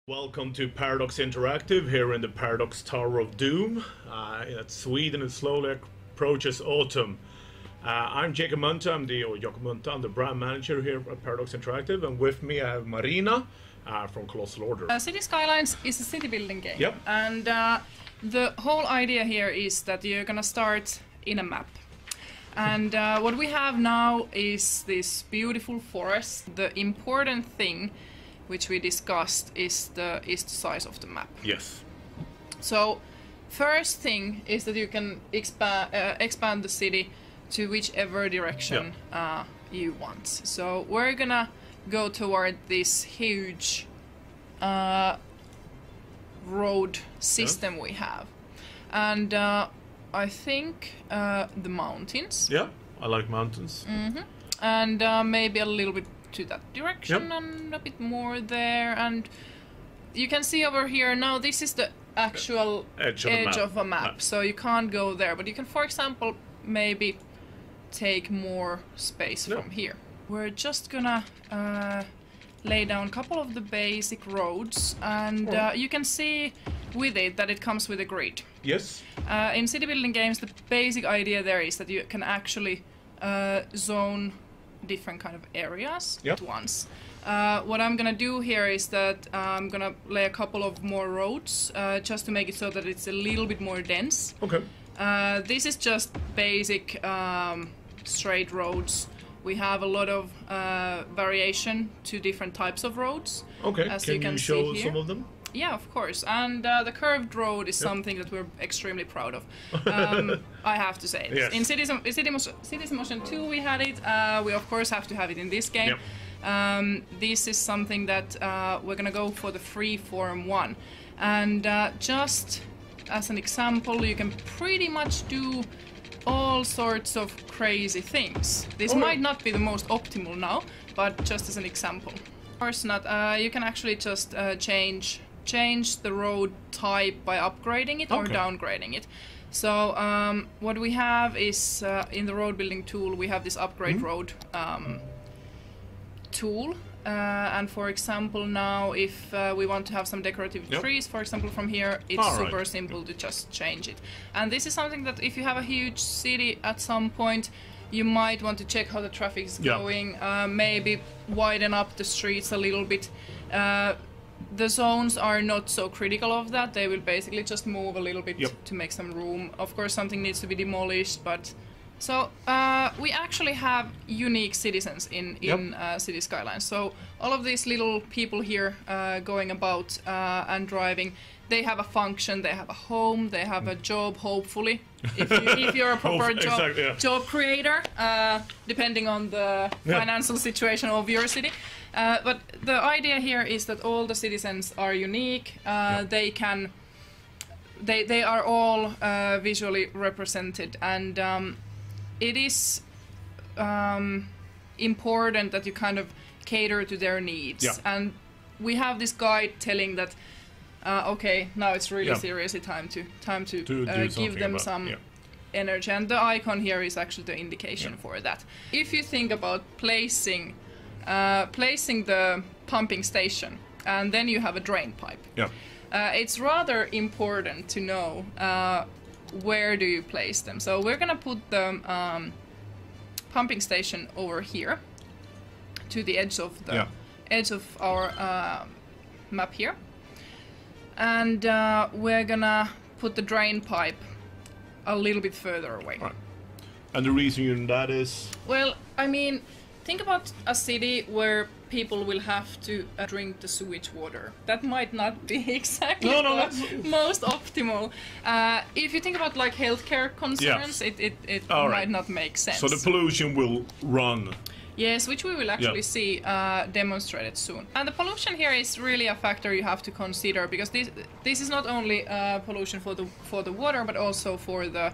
Welcome to Paradox Interactive here in the Paradox Tower of Doom. Sweden, it slowly approaches autumn. I'm Jacob Munta, I'm the brand manager here at Paradox Interactive, and with me I have Marina from Colossal Order. City Skylines is a city building game. Yep. And the whole idea here is that you're gonna start in a map. And what we have now is this beautiful forest. The important thing which we discussed is the size of the map. Yes. So first thing is that you can expand the city to whichever direction you want. So we're gonna go toward this huge road system we have, and I think the mountains. Yeah, I like mountains. And maybe a little bit to that direction, and a bit more there, and you can see over here now this is the actual edge of a map, so you can't go there, but you can, for example, maybe take more space from here. We're just gonna lay down a couple of the basic roads, and you can see with it that it comes with a grid. Yes. In city building games, the basic idea there is that you can actually zone different kind of areas at once. What I'm gonna do here is that I'm gonna lay a couple of more roads just to make it so that it's a little bit more dense. Okay. This is just basic straight roads. We have a lot of variation to different types of roads. Okay, as can you can show see here. some of them? Yeah, of course. And the curved road is something that we're extremely proud of. I have to say. Yes. In Cities Motion 2 we had it. We of course have to have it in this game. This is something that we're gonna go for the freeform one. And just as an example, you can pretty much do all sorts of crazy things. This might not be the most optimal now, but just as an example. Of course not. You can actually just change the road type by upgrading it or downgrading it. So what we have is in the road building tool we have this upgrade road tool, and for example now if we want to have some decorative trees, for example, from here, it's super simple to just change it. And this is something that if you have a huge city at some point, you might want to check how the traffic is going, maybe widen up the streets a little bit. The zones are not so critical of that. They will basically just move a little bit to make some room. Of course, something needs to be demolished, but... So, we actually have unique citizens in City Skylines. So, all of these little people here going about and driving, they have a function, they have a home, they have a job, hopefully. If you're a proper job creator, depending on the financial situation of your city. But the idea here is that all the citizens are unique. They are all visually represented, and it is important that you kind of cater to their needs. And we have this guide telling that okay, now it's really seriously time to give them some energy, and the icon here is actually the indication for that. If you think about placing the pumping station, and then you have a drain pipe. It's rather important to know where do you place them. So we're gonna put the pumping station over here to the edge of the our map here, and we're gonna put the drain pipe a little bit further away. Right. And the reason you're doing that is? Well, I mean, think about a city where people will have to drink the sewage water. That might not be exactly the most optimal. If you think about like healthcare concerns, it might not make sense. So the pollution will run. Yes, which we will actually see demonstrated soon. And the pollution here is really a factor you have to consider, because this is not only pollution for the water, but also for the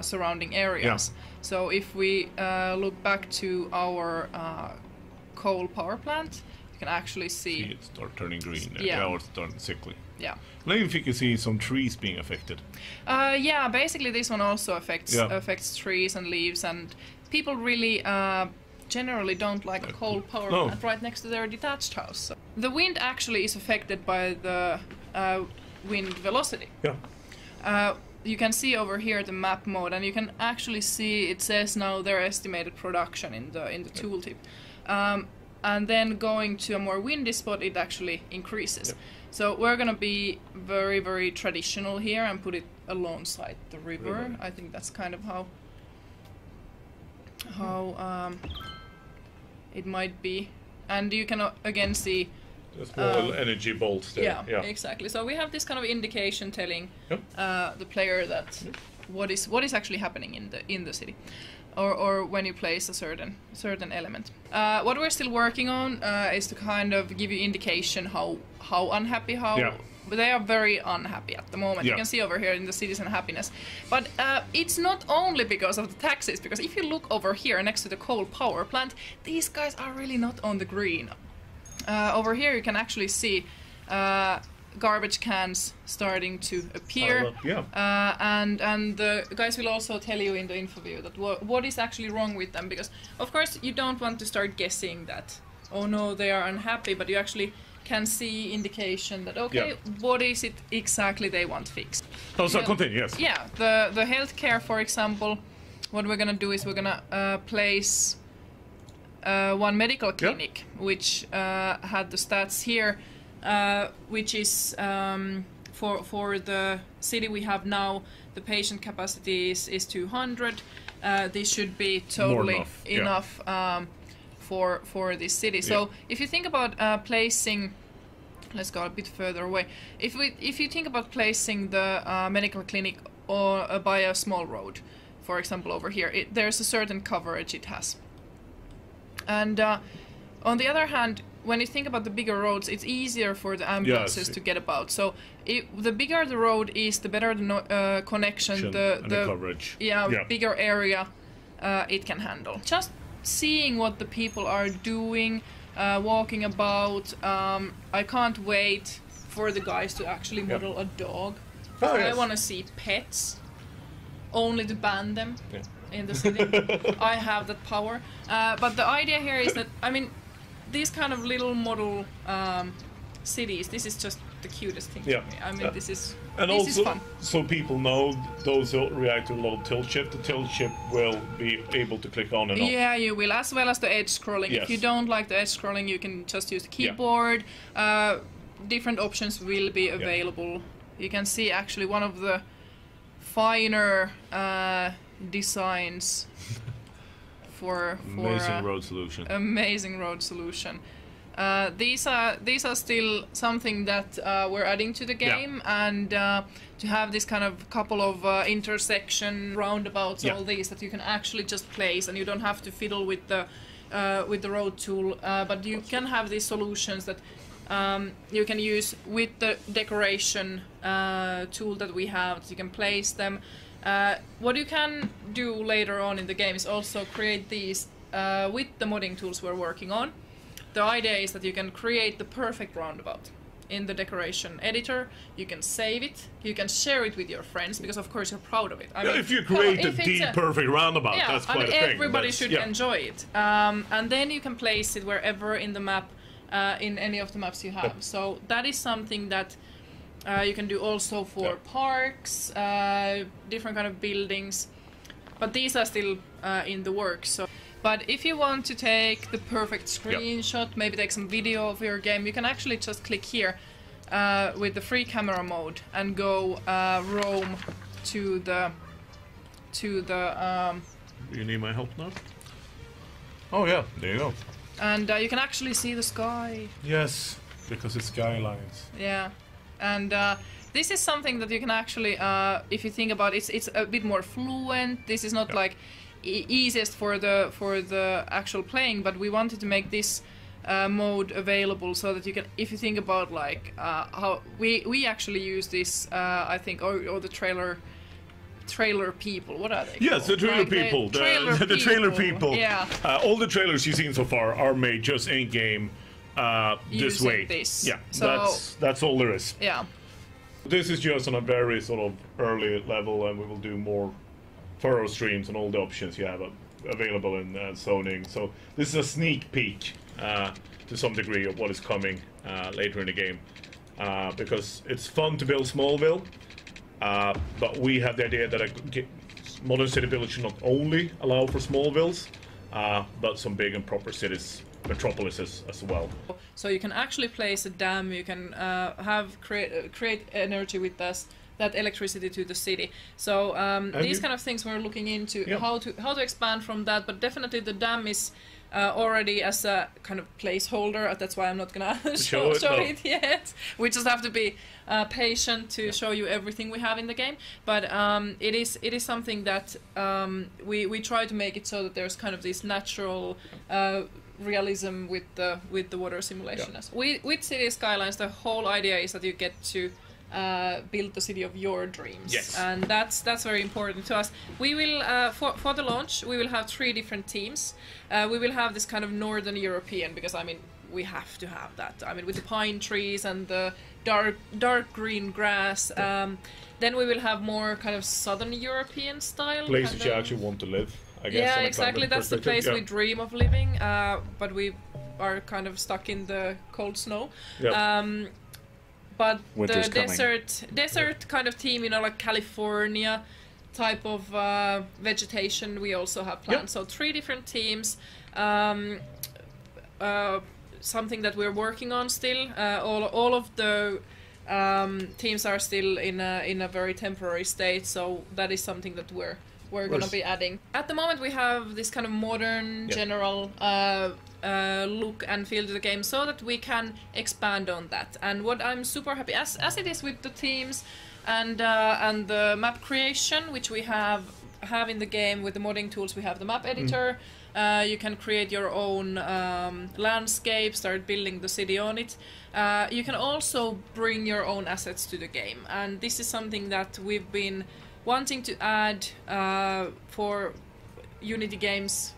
surrounding areas. So if we look back to our coal power plant, you can actually see it start turning green, or turning sickly. Maybe if you can see some trees being affected. Basically this one also affects trees and leaves, and people really generally don't like a coal power plant right next to their detached house. So. the wind actually is affected by the wind velocity. Yeah. You can see over here the map mode, and you can actually see it says now their estimated production in the tooltip. And then going to a more windy spot, it actually increases. Yep. So we're gonna be very, very traditional here and put it alongside the river. I think that's kind of how it might be. And you can again see the small energy bolts there. Yeah, exactly. So we have this kind of indication telling Yep. the player that what is actually happening in the city, or when you place a certain element. What we're still working on is to kind of give you indication how unhappy But they are very unhappy at the moment. Yeah. You can see over here in the citizen happiness. But it's not only because of the taxes, because if you look over here next to the coal power plant, these guys are really not on the green. Over here you can actually see garbage cans starting to appear. And the guys will also tell you in the info view that what is actually wrong with them, because of course you don't want to start guessing that, oh no, they are unhappy, but you actually can see indication that, okay, what is it exactly they want fixed. Oh, so continue, yes. Yeah, the healthcare, for example, what we're gonna do is we're gonna place one medical clinic, which had the stats here, which is for the city we have now, the patient capacity is 200. This should be totally enough for this city. So if you think about placing, let's go a bit further away. If you think about placing the medical clinic by a small road, for example over here, there's a certain coverage it has. And on the other hand, when you think about the bigger roads, it's easier for the ambulances to get about. So the bigger the road is, the better the connection, the coverage. Bigger area it can handle. Just seeing what the people are doing, walking about. I can't wait for the guys to actually model a dog. I want to see pets, only to ban them in the city. I have that power. But the idea here is that, I mean, these kind of little model cities, this is just the cutest thing to me. I mean, this is fun. So people know, those who react to a little tilt shift, the tilt shift will be able to click on and off. Yeah, you will, as well as the edge scrolling. If you don't like the edge scrolling, you can just use the keyboard. Different options will be available. You can see actually one of the finer designs for amazing road solution. Amazing road solution. These are still something that we're adding to the game, and to have this kind of couple of intersection roundabouts, all these that you can actually just place, and you don't have to fiddle with the road tool, but you can have these solutions that you can use with the decoration tool that we have. So you can place them. What you can do later on in the game is also create these with the modding tools we're working on. The idea is that you can create the perfect roundabout in the decoration editor. You can save it, you can share it with your friends, because of course you're proud of it. I mean, if you create the perfect roundabout, that's quite a thing. Everybody should enjoy it. And then you can place it wherever in the map, in any of the maps you have. So that is something that you can do also for parks, different kind of buildings. But these are still in the works. So. But if you want to take the perfect screenshot, maybe take some video of your game, you can actually just click here with the free camera mode and go roam to the you need my help now? Oh yeah, there you go. And you can actually see the sky. Yes, because it's Skylines. Yeah, and this is something that you can actually, if you think about it, it's a bit more fluent. This is not like easiest for the actual playing, but we wanted to make this mode available so that you can, if you think about like how we actually use this, I think, or the trailer people, what are they called? Yes, the trailer people. The trailer people. Yeah. All the trailers you've seen so far are made just in game this way. Yeah, so that's all there is. Yeah. This is just on a very sort of early level, and we will do more thorough streams on all the options you have available in zoning. So this is a sneak peek to some degree of what is coming later in the game, because it's fun to build Smallville, but we have the idea that modern city building should not only allow for Smallvilles, but some big and proper cities, metropolises as well. So you can actually place a dam, you can create energy with that electricity to the city. So these kind of things we're looking into, how to expand from that, but definitely the dam is already as a kind of placeholder. That's why I'm not gonna show it yet. We just have to be patient to show you everything we have in the game. But it is something that we try to make it so that there's kind of this natural realism with the water simulation. With City Skylines, the whole idea is that you get to build the city of your dreams. Yes. And that's very important to us. We will for the launch we will have 3 different teams. We will have this kind of Northern European, because I mean we have to have that. I mean with the pine trees and the dark green grass. Then we will have more kind of Southern European style. Places you actually want to live, I guess. Yeah, exactly. That's the place we dream of living. But we are kind of stuck in the cold snow. Yep. But Winter's the desert kind of theme, you know, like California type of vegetation, we also have planned. Yep. So 3 different teams. Something that we're working on still. All of the teams are still in a very temporary state. So that is something that we're going to be adding. At the moment, we have this kind of modern, general look and feel to the game, so that we can expand on that. And what I'm super happy, as it is with the teams and the map creation, which we have in the game with the modding tools, we have the map editor. You can create your own landscape, start building the city on it. You can also bring your own assets to the game, and this is something that we've been wanting to add for Unity games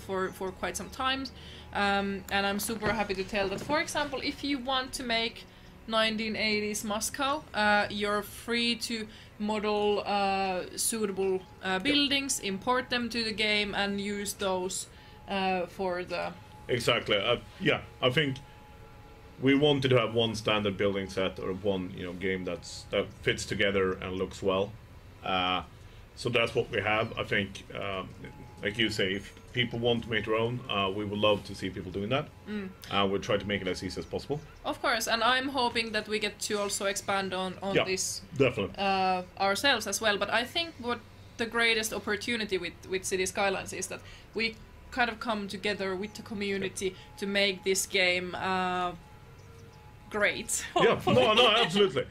for quite some time, and I'm super happy to tell that, for example, if you want to make 1980s Moscow, you're free to model suitable buildings, import them to the game, and use those for the... Exactly. Yeah, I think we wanted to have one standard building set, or one game that fits together and looks well. So that's what we have. I think, like you say, if people want to make their own, we would love to see people doing that. We'll try to make it as easy as possible. Of course, and I'm hoping that we get to also expand on this definitely ourselves as well. But I think what the greatest opportunity with City Skylines is that we kind of come together with the community to make this game great. Hopefully. Yeah, no, absolutely.